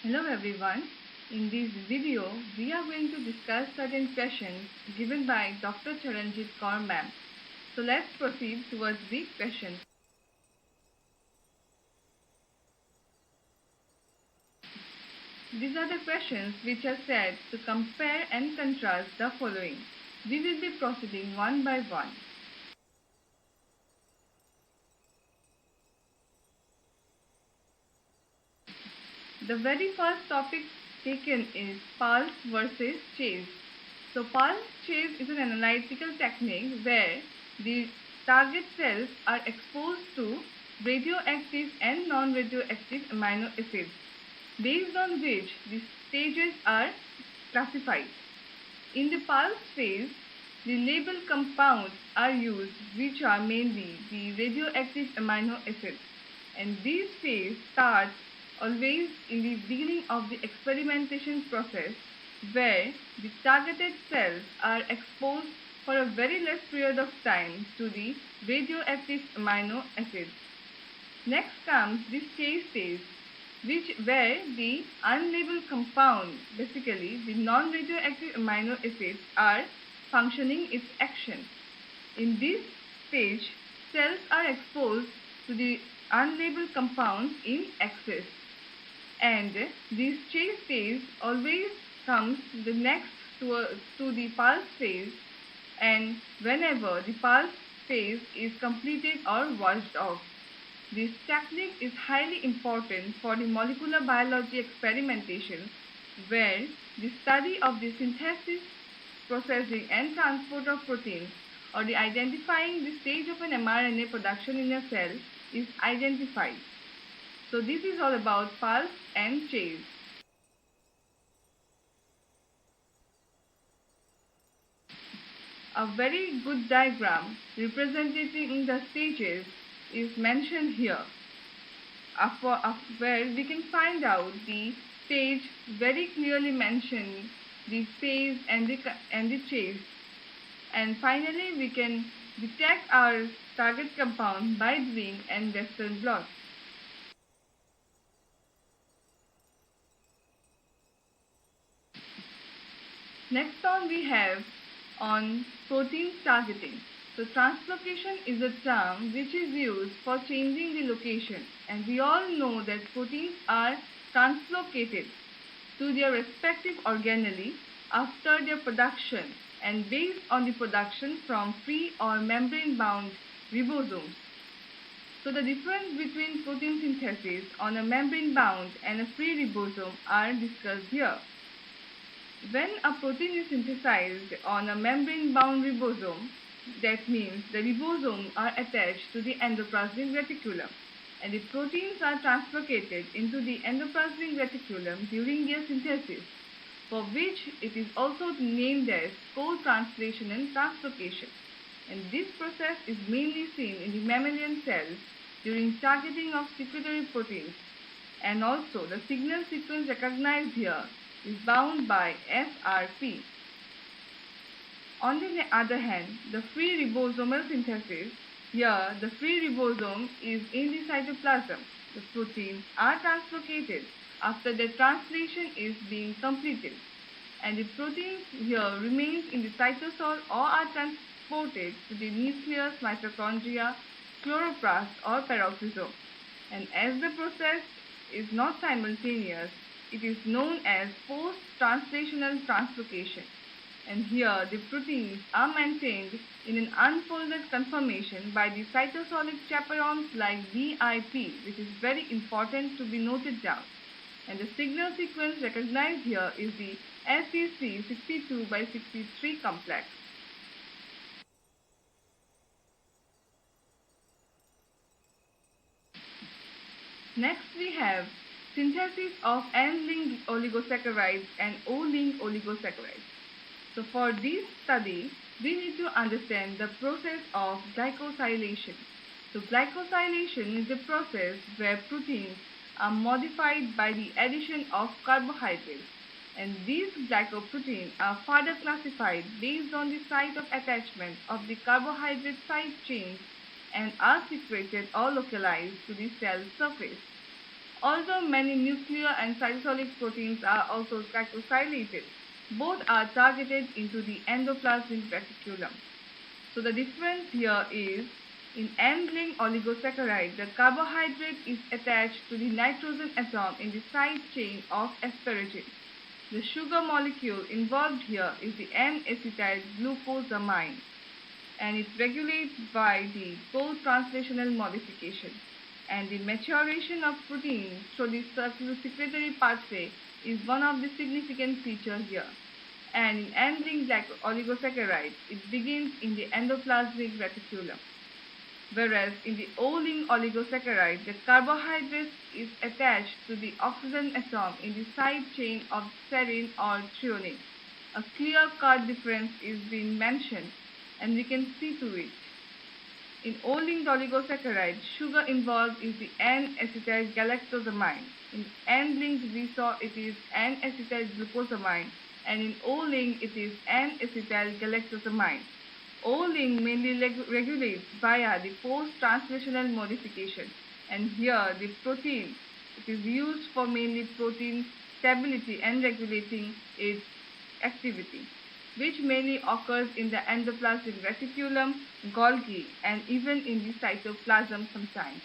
Hello everyone. In this video, we are going to discuss certain questions given by Dr. Charanjit Kaur ma'am. So let's proceed towards the questions. These are the questions which are said to compare and contrast the following. We will be proceeding one by one. The very first topic taken is pulse versus chase. So pulse chase is an analytical technique where the target cells are exposed to radioactive and non-radioactive amino acids, based on which the stages are classified. In the pulse phase, the labeled compounds are used, which are mainly the radioactive amino acids, and this phase starts always in the beginning of the experimentation process, where the targeted cells are exposed for a very less period of time to the radioactive amino acids. Next comes the chase phase, where the unlabeled compound, basically the non-radioactive amino acids, are functioning its action. In this stage, cells are exposed to the unlabeled compounds in excess, and this chase phase always comes the next to the pulse phase, and whenever the pulse phase is completed or washed off. This technique is highly important for the molecular biology experimentation, where the study of the synthesis, processing and transport of proteins, or the identifying the stage of an mRNA production in a cell is identified. So this is all about pulse and chase. A very good diagram representing the stages is mentioned here, where we can find out the stage very clearly mentioned, the phase and the chase, and finally we can detect our target compound by doing an Western blot. Next on we have on protein targeting. So translocation is a term which is used for changing the location, and we all know that proteins are translocated to their respective organelle after their production and based on the production from free or membrane bound ribosomes. So the difference between protein synthesis on a membrane bound and a free ribosome are discussed here. When a protein is synthesized on a membrane-bound ribosome, that means the ribosomes are attached to the endoplasmic reticulum, and the proteins are translocated into the endoplasmic reticulum during their synthesis, for which it is also named as co-translation and translocation. And this process is mainly seen in the mammalian cells during targeting of secretory proteins, and also the signal sequence recognized here is bound by SRP. On the other hand, the free ribosomal synthesis, here the free ribosome is in the cytoplasm. The proteins are translocated after the translation is being completed, and the proteins here remains in the cytosol or are transported to the nucleus, mitochondria, chloroplast or peroxisome. And as the process is not simultaneous, it is known as post-translational translocation, and here the proteins are maintained in an unfolded conformation by the cytosolic chaperones like VIP, which is very important to be noted down. And the signal sequence recognized here is the SEC 62 by 63 complex. Next we have synthesis of N-linked oligosaccharides and O-linked oligosaccharides. So for this study, we need to understand the process of glycosylation. So glycosylation is the process where proteins are modified by the addition of carbohydrates, and these glycoproteins are further classified based on the site of attachment of the carbohydrate side chains and are secreted or localized to the cell surface. Although many nuclear and cytosolic proteins are also glycosylated, both are targeted into the endoplasmic reticulum. So the difference here is in end-linked oligosaccharide, the carbohydrate is attached to the nitrogen atom in the side chain of asparagine. The sugar molecule involved here is the N-acetyl glucosamine, and it's regulated by the co-translational modification. And the maturation of proteins through the secretory pathway is one of the significant features here. And in end-linked oligosaccharides, it begins in the endoplasmic reticulum. Whereas in the O-linked oligosaccharide, the carbohydrate is attached to the oxygen atom in the side chain of serine or threonine. A clear-cut difference is being mentioned, and we can see to it. In O-linked oligosaccharide, sugar involved is the N-acetyl galactosamine. In N-linked, we saw it is N-acetyl glucosamine, and in O-linked, it is N-acetyl galactosamine. O-link mainly regulates via the post-translational modification, and here the protein, it is used for mainly protein stability and regulating its activity, which mainly occurs in the endoplasmic reticulum, Golgi, and even in the cytoplasm sometimes.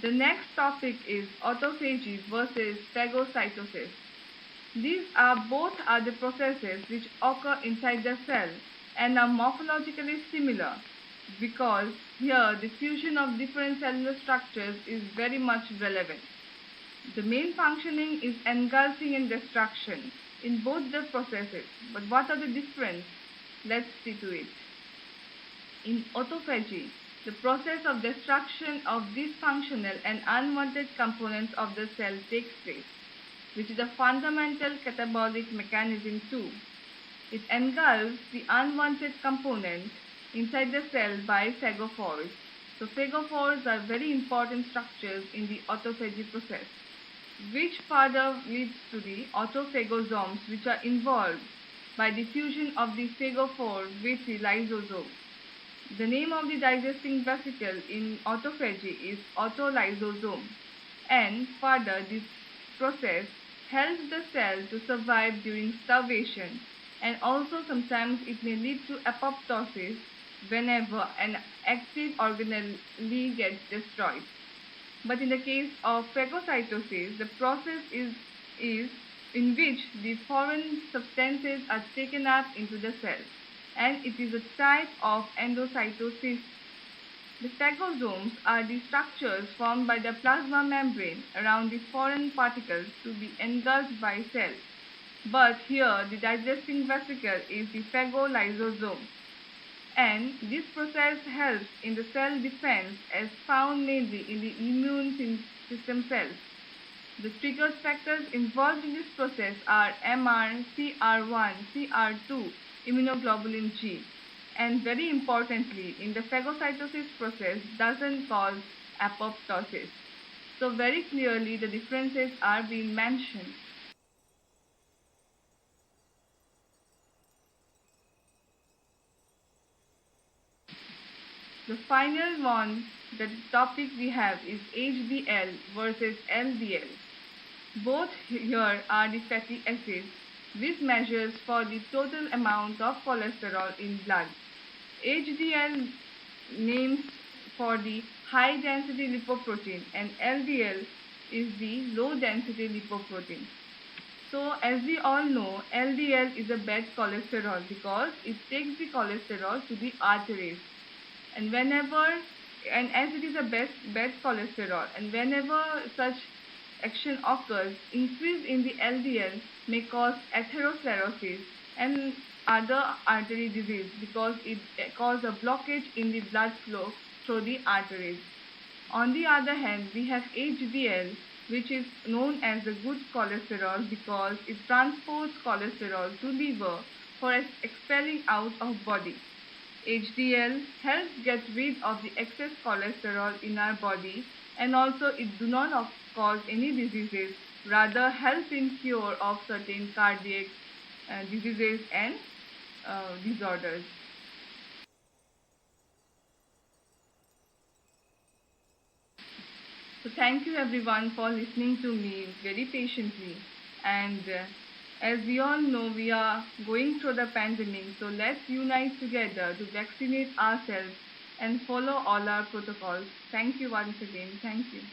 The next topic is autophagy versus phagocytosis. These are both the processes which occur inside the cell and are morphologically similar, because here the fusion of different cellular structures is very much relevant. The main functioning is engulfing and destruction in both the processes, but what are the differences? Let's see to it. In autophagy, the process of destruction of dysfunctional and unwanted components of the cell takes place, which is a fundamental catabolic mechanism too. It engulfs the unwanted components inside the cell by phagophores. So phagophores are very important structures in the autophagy process, which further leads to the autophagosomes, which are involved by the fusion of the phagophore with the lysosome. The name of the digesting vesicle in autophagy is autolysosome, and further this process helps the cell to survive during starvation, and also sometimes it may lead to apoptosis whenever an active organelle gets destroyed. But in the case of phagocytosis, the process is in which the foreign substances are taken up into the cell, and it is a type of endocytosis. The phagosomes are the structures formed by the plasma membrane around the foreign particles to be engulfed by cells. But here the digesting vesicle is the phagolysosome, and this process helps in the cell defense as found mainly in the immune system cells. The trigger factors involved in this process are MR, CR1, CR2, immunoglobulin G, and very importantly in the phagocytosis process doesn't cause apoptosis. So very clearly the differences are being mentioned. The final one, the topic we have is HDL versus LDL. Both here are the fatty acids, which measures for the total amount of cholesterol in blood. HDL names for the high density lipoprotein, and LDL is the low density lipoprotein. So as we all know, LDL is a bad cholesterol because it takes the cholesterol to the arteries. And as it is a bad cholesterol, and whenever such action occurs, increase in the LDL may cause atherosclerosis and other artery disease because it causes a blockage in the blood flow through the arteries. On the other hand, we have HDL, which is known as the good cholesterol because it transports cholesterol to liver for expelling out of body. HDL helps get rid of the excess cholesterol in our body, and also it do not cause any diseases, rather help in cure of certain cardiac diseases and disorders. So thank you everyone for listening to me very patiently. And as we all know, we are going through the pandemic. So let's unite together to vaccinate ourselves and follow all our protocols. Thank you once again. Thank you.